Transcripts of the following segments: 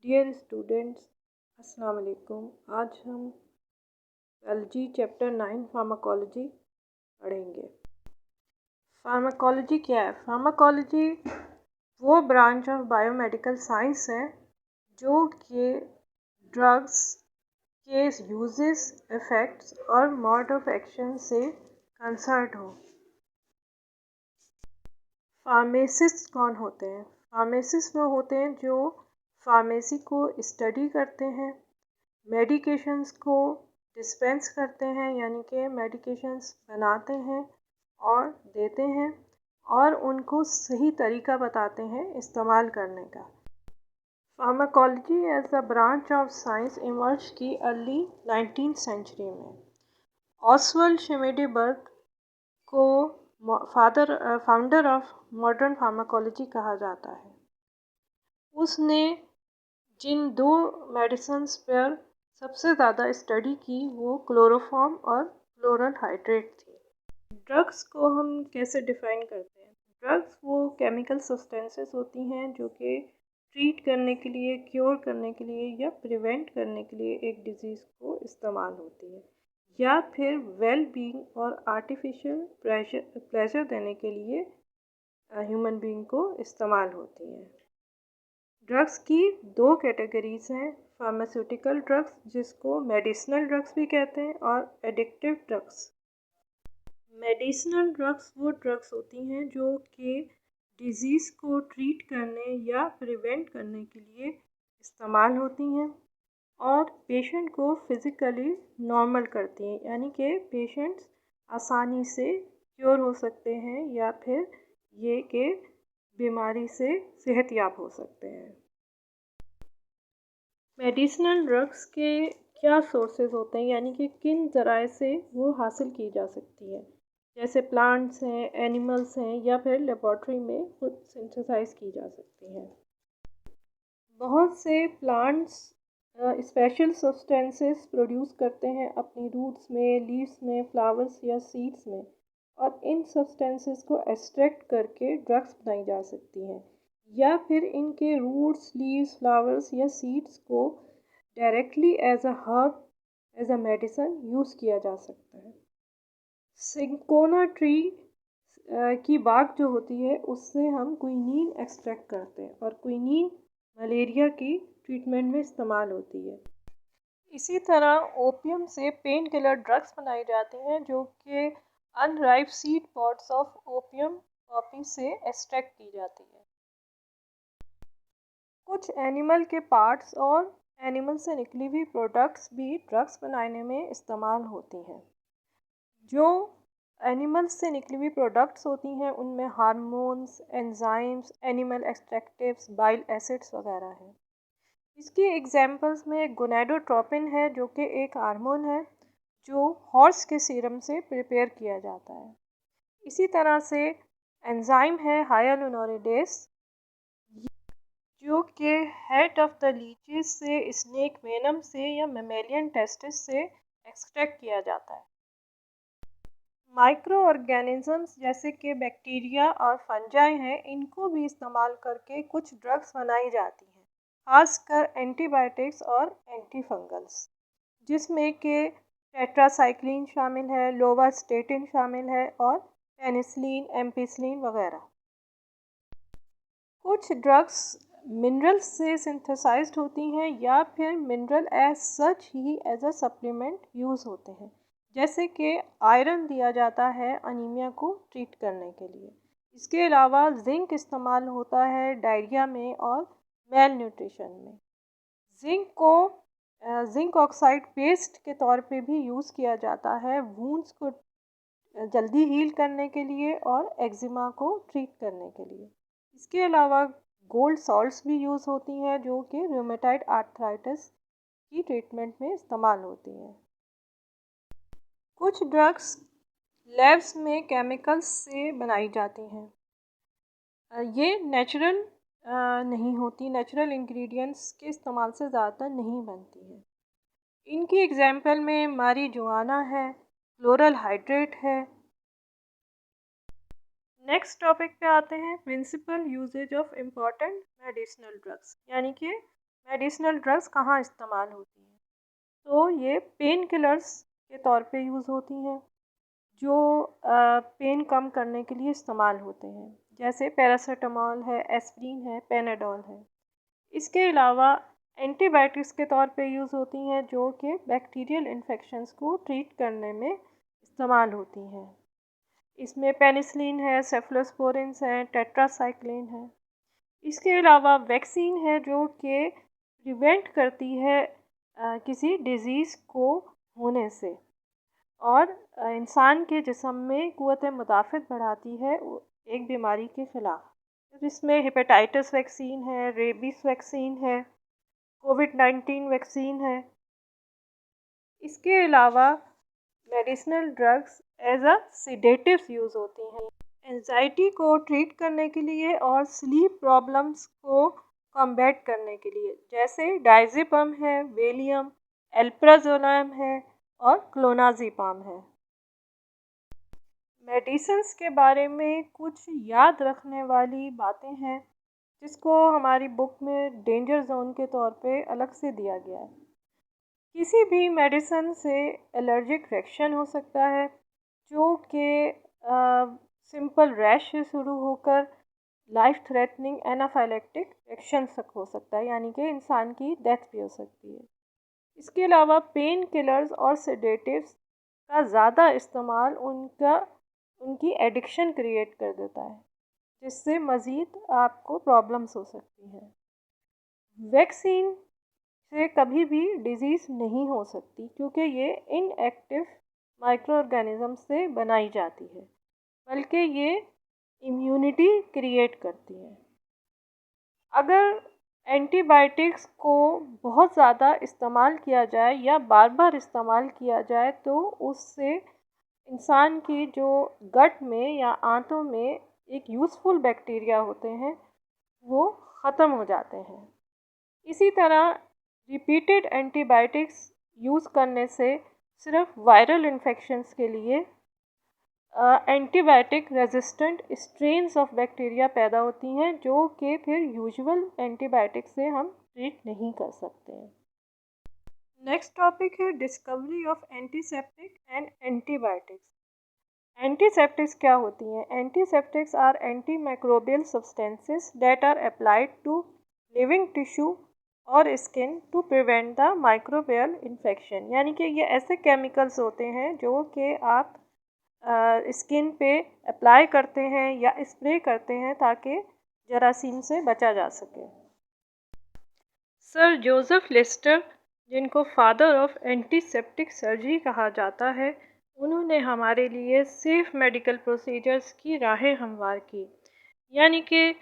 Dear students, अस्सलाम वालेकुम। आज हम बायोलॉजी चैप्टर 9 फार्माकोलॉजी पढ़ेंगे। फार्माकोलॉजी क्या है? फार्माकोलॉजी वो ब्रांच ऑफ बायोमेडिकल साइंस है जो कि ड्रग्स के यूजेस, इफ़ेक्ट्स और मोड ऑफ एक्शन से कंसर्न हो। फार्मासिस्ट कौन होते हैं? फार्मासिस्ट वो होते हैं जो फार्मेसी को स्टडी करते हैं, मेडिकेशंस को डिस्पेंस करते हैं, यानी कि मेडिकेशंस बनाते हैं और देते हैं और उनको सही तरीका बताते हैं इस्तेमाल करने का। Pharmacology as a branch of science emerge की अर्ली 19th सेंचुरी में। ऑसवर्ल्ड शेमेडेबर्ग को फाउंडर ऑफ मॉडर्न फार्माकोलॉजी कहा जाता है। उसने जिन दो मेडिसिन्स पर सबसे ज़्यादा स्टडी की वो क्लोरोफॉर्म और फ्लोरल हाइड्रेट थी। ड्रग्स को हम कैसे डिफ़ाइन करते हैं? ड्रग्स वो केमिकल सब्सटेंसेस होती हैं जो कि ट्रीट करने के लिए, क्योर करने के लिए या प्रिवेंट करने के लिए एक डिज़ीज़ को इस्तेमाल होती है, या फिर वेल बीइंग और आर्टिफिशियल प्लेजर देने के लिए ह्यूमन बीइंग को इस्तेमाल होती हैं। ड्रग्स की दो कैटेगरीज हैं, फार्मास्यूटिकल ड्रग्स जिसको मेडिसिनल ड्रग्स भी कहते हैं और एडिक्टिव ड्रग्स। मेडिसिनल ड्रग्स वो ड्रग्स होती हैं जो कि डिजीज़ को ट्रीट करने या प्रिवेंट करने के लिए इस्तेमाल होती हैं और पेशेंट को फिज़िकली नॉर्मल करती हैं, यानी कि पेशेंट्स आसानी से क्योर हो सकते हैं या फिर ये कि बीमारी से सेहतयाब हो सकते हैं। मेडिसिनल ड्रग्स के क्या सोर्सेज होते हैं, यानी कि किन ज़राए से वो हासिल की जा सकती है? जैसे प्लांट्स हैं, एनिमल्स हैं या फिर लेबॉर्ट्री में खुद सिंथेसाइज की जा सकती है। बहुत से प्लांट्स स्पेशल सब्सटेंसेस प्रोड्यूस करते हैं अपनी रूट्स में, लीव्स में, फ्लावर्स या सीड्स में, और इन सब्सटेंसेस को एक्सट्रैक्ट करके ड्रग्स बनाई जा सकती हैं, या फिर इनके रूट्स, लीव्स, फ्लावर्स या सीड्स को directly as a herb, as a medicine use किया जा सकता है। सिंकोना ट्री की बाग जो होती है उससे हम क्विनीन एक्सट्रैक्ट करते हैं और क्विनीन मलेरिया की ट्रीटमेंट में इस्तेमाल होती है। इसी तरह ओपियम से पेन किलर ड्रग्स बनाई जाती हैं जो कि unripe seed pods of opium Poppy से एक्सट्रैक्ट की जाती है। कुछ एनिमल के पार्ट्स और एनिमल से निकली हुई प्रोडक्ट्स भी ड्रग्स बनाने में इस्तेमाल होती हैं। जो एनिमल्स से निकली हुई प्रोडक्ट्स होती हैं उनमें hormones, enzymes, animal extractives, bile acids वगैरह हैं। इसकी एग्जांपल्स में गोनेडोट्रोपिन है जो कि एक हार्मोन है जो हॉर्स के सीरम से प्रिपेयर किया जाता है। इसी तरह से एंजाइम है हायालुरोनिडेज जो कि हेड ऑफ द लीचेस से, स्नेक वेनम से या मेमेलियन टेस्टिस से एक्सट्रैक्ट किया जाता है। माइक्रो ऑर्गेनिजम्स जैसे कि बैक्टीरिया और फंजाई हैं, इनको भी इस्तेमाल करके कुछ ड्रग्स बनाई जाती हैं, खासकर एंटीबायोटिक्स और एंटीफंगल्स, जिसमें कि टेट्रासाइक्लिन शामिल है, लोवास्टेटिन शामिल है और पेनिसिलिन, एम्पिसिलिन वगैरह। कुछ ड्रग्स मिनरल्स से सिंथेसाइज्ड होती हैं या फिर मिनरल एज सच ही एज अ सप्लीमेंट यूज़ होते हैं, जैसे कि आयरन दिया जाता है अनीमिया को ट्रीट करने के लिए। इसके अलावा जिंक इस्तेमाल होता है डायरिया में और मेल न्यूट्रिशन में। जिंक को जिंक ऑक्साइड पेस्ट के तौर पे भी यूज़ किया जाता है वूंड्स को जल्दी हील करने के लिए और एक्जिमा को ट्रीट करने के लिए। इसके अलावा गोल्ड सॉल्ट्स भी यूज़ होती हैं जो कि रूमेटाइड आर्थराइटिस की ट्रीटमेंट में इस्तेमाल होती हैं। कुछ ड्रग्स लैब्स में केमिकल्स से बनाई जाती हैं। ये नेचुरल नहीं होती, नेचुरल इंग्रेडिएंट्स के इस्तेमाल से ज़्यादातर नहीं बनती हैं। इनकी एग्जांपल में मारीजुआना है, फ्लोरल हाइड्रेट है। नेक्स्ट टॉपिक पे आते हैं, principal usages of important medicinal drugs, यानी कि मेडिसिनल ड्रग्स कहाँ इस्तेमाल होती हैं? तो ये पेन किलर्स के तौर पे यूज़ होती हैं, जो पेन कम करने के लिए इस्तेमाल होते हैं, जैसे पैरासिटामॉल है, एस्प्रिन है, पैनाडोल है। इसके अलावा एंटीबायोटिक्स के तौर पे यूज़ होती हैं, जो कि बैक्टीरियल इन्फेक्शंस को ट्रीट करने में इस्तेमाल होती हैं। इसमें पेनिसिलिन है, सेफ़्लोस्पोरिन्स हैं, टेट्रासाइक्लिन है। इसके अलावा वैक्सीन है, जो कि प्रिवेंट करती है किसी डिज़ीज़ को होने से, और इंसान के जिस्म में क़ुव्वत मुदाफ़त बढ़ाती है एक बीमारी के ख़िलाफ़। इसमें हेपेटाइटिस वैक्सीन है, रेबीज़ वैक्सीन है, कोविड-19 वैक्सीन है। इसके अलावा medicinal drugs as a sedatives use होती हैं एंजाइटी को ट्रीट करने के लिए और स्लीप प्रॉब्लम्स को कॉम्बैट करने के लिए, जैसे डायज़ेपम है, वेलियम, एल्प्राज़ोलम है और क्लोनाज़ेपाम है। मेडिसिन्स के बारे में कुछ याद रखने वाली बातें हैं, जिसको हमारी बुक में डेंजर जोन के तौर पे अलग से दिया गया है। किसी भी मेडिसिन से एलर्जिक रिएक्शन हो सकता है, जो कि सिंपल रैश से शुरू होकर लाइफ थ्रेटनिंग एनाफाइलेक्टिक रिएक्शन तक हो सकता है, यानी कि इंसान की डेथ भी हो सकती है। इसके अलावा पेन किलर्स और सेडेटिव्स का ज़्यादा इस्तेमाल उनकी एडिक्शन क्रिएट कर देता है, जिससे मज़ीद आपको प्रॉब्लम्स हो सकती हैं। वैक्सीन से कभी भी डिज़ीज़ नहीं हो सकती, क्योंकि ये इनएक्टिव माइक्रो ऑर्गेनिज़म से बनाई जाती है, बल्कि ये इम्यूनिटी क्रिएट करती है। अगर एंटीबायोटिक्स को बहुत ज़्यादा इस्तेमाल किया जाए या बार बार इस्तेमाल किया जाए, तो उससे इंसान की जो गट में या आंतों में एक यूज़फुल बैक्टीरिया होते हैं, वो ख़त्म हो जाते हैं। इसी तरह रिपीटेड एंटीबायोटिक्स यूज़ करने से सिर्फ वायरल इन्फेक्शंस के लिए antibiotic resistant strains of bacteria पैदा होती हैं, जो कि फिर यूजुअल एंटीबायोटिक से हम ट्रीट नहीं कर सकते हैं। नेक्स्ट टॉपिक है discovery of antiseptic and antibiotics. Antiseptics क्या होती हैं? Antiseptics are antimicrobial substances that are applied to living tissue और skin to prevent the microbial infection. यानी कि ये ऐसे केमिकल्स होते हैं जो कि आप स्किन पे अप्लाई करते हैं या स्प्रे करते हैं, ताकि जरासीम से बचा जा सके। सर जोसेफ लिस्टर, जिनको फादर ऑफ एंटीसेप्टिक सर्जरी कहा जाता है, उन्होंने हमारे लिए सेफ़ मेडिकल प्रोसीजर्स की राहें हमवार की। यानी कि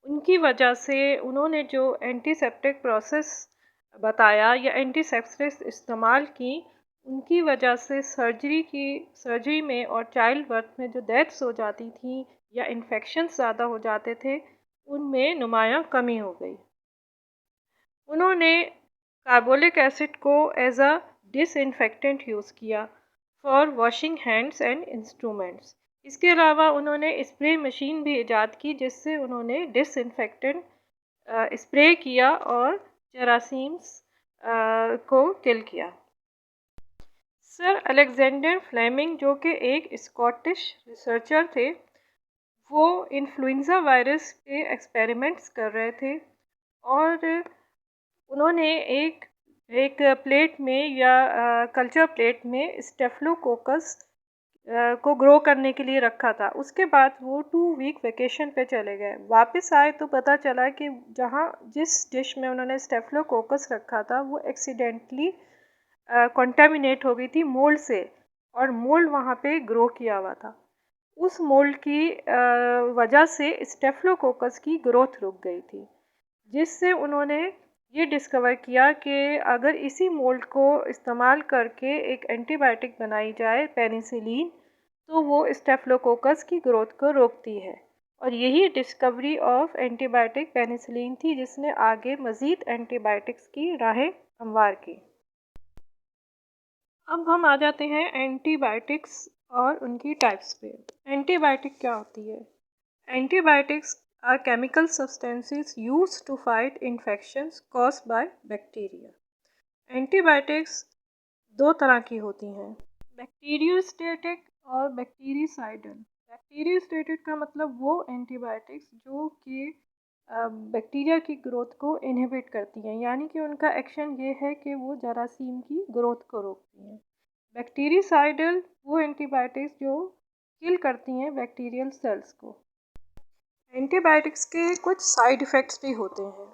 उनकी वजह से उन्होंने जो एंटीसेप्टिक प्रोसेस बताया या एंटीसेप्टिक्स इस्तेमाल की, उनकी वजह से सर्जरी में और चाइल्ड बर्थ में जो डेथ्स हो जाती थी या इन्फेक्शंस ज़्यादा हो जाते थे, उनमें नुमायाँ कमी हो गई। उन्होंने कार्बोलिक एसिड को एज अ डिसइंफेक्टेंट यूज़ किया for washing hands and instruments. इसके अलावा उन्होंने स्प्रे मशीन भी ईजाद की, जिससे उन्होंने डिसइंफेक्टेंट स्प्रे किया और जरासीम्स को किल किया। सर अलेक्जेंडर फ्लेमिंग, जो कि एक स्कॉटिश रिसर्चर थे, वो इन्फ्लुएंज़ा वायरस पे एक्सपेरिमेंट्स कर रहे थे, और उन्होंने एक एक प्लेट में या कल्चर प्लेट में स्टेफिलोकोकस को ग्रो करने के लिए रखा था। उसके बाद वो 2 वीक वेकेशन पे चले गए। वापस आए तो पता चला कि जिस डिश में उन्होंने स्टेफिलोकोकस रखा था, वो एक्सीडेंटली कंटामिनेट हो गई थी मोल्ड से, और मोल्ड वहाँ पे ग्रो किया हुआ था। उस मोल्ड की वजह से स्टेफिलोकोकस की ग्रोथ रुक गई थी, जिससे उन्होंने ये डिस्कवर किया कि अगर इसी मोल्ड को इस्तेमाल करके एक एंटीबायोटिक बनाई जाए, पेनिसिलिन, तो वो स्टेफिलोकोकस की ग्रोथ को रोकती है। और यही डिस्कवरी ऑफ एंटीबायोटिक पेनिसिलिन थी, जिसने आगे मज़ीद एंटीबायोटिक्स की राहें हमवार की। अब हम आ जाते हैं एंटीबायोटिक्स और उनकी टाइप्स पे। एंटीबायोटिक क्या होती है? Antibiotics are chemical substances used to fight infections caused by bacteria. Antibiotics दो तरह की होती हैं, बैक्टीरियोस्टेटिक और बैक्टीरिसाइडल। बैक्टीरियोस्टेटिक का मतलब वो एंटीबायोटिक्स जो कि बैक्टीरिया की ग्रोथ को इनहिबिट करती हैं, यानी कि उनका एक्शन ये है कि वो जरासीम की ग्रोथ को रोकती हैं। बैक्टीरिसाइडल वो एंटीबायोटिक्स जो किल करती हैं बैक्टीरियल सेल्स को। एंटीबायोटिक्स के कुछ साइड इफ़ेक्ट्स भी होते हैं,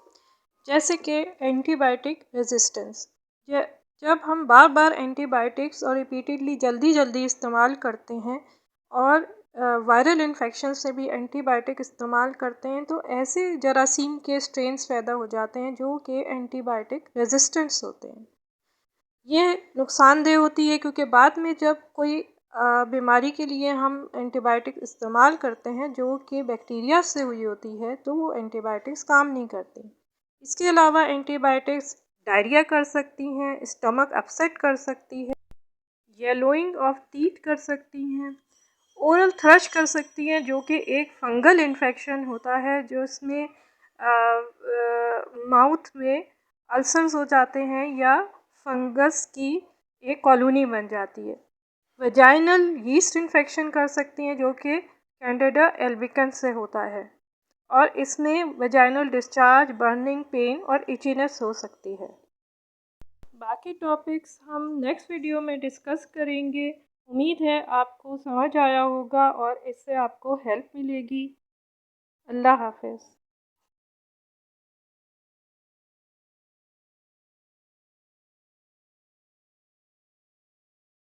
जैसे कि एंटीबायोटिक रेजिस्टेंस। जब हम बार बार एंटीबायोटिक्स और रिपीटेडली जल्दी जल्दी इस्तेमाल करते हैं और वायरल इन्फेक्शन से भी एंटीबायोटिक इस्तेमाल करते हैं, तो ऐसे जरासीम के स्ट्रेन्स पैदा हो जाते हैं जो कि एंटीबायोटिक रेजिस्टेंस होते हैं। ये नुकसानदेह होती है क्योंकि बाद में जब कोई बीमारी के लिए हम एंटीबायोटिक इस्तेमाल करते हैं जो कि बैक्टीरिया से हुई होती है, तो वो एंटीबायोटिक्स काम नहीं करती। इसके अलावा एंटीबायोटिक्स डायरिया कर सकती हैं, स्टमक अपसेट कर सकती है, येलोइंग ऑफ टीथ कर सकती हैं, ओरल थ्रश कर सकती हैं जो कि एक फंगल इन्फेक्शन होता है जो इसमें माउथ में अल्सर्स हो जाते हैं या फंगस की एक कॉलोनी बन जाती है। वेजाइनल यीस्ट इन्फेक्शन कर सकती हैं जो कि कैंडिडा एल्बिकन्स से होता है और इसमें वेजाइनल डिस्चार्ज, बर्निंग, पेन और इचीनेस हो सकती है। बाकी टॉपिक्स हम नेक्स्ट वीडियो में डिस्कस करेंगे। उम्मीद है आपको समझ आया होगा और इससे आपको हेल्प मिलेगी। अल्लाह हाफ़िज़।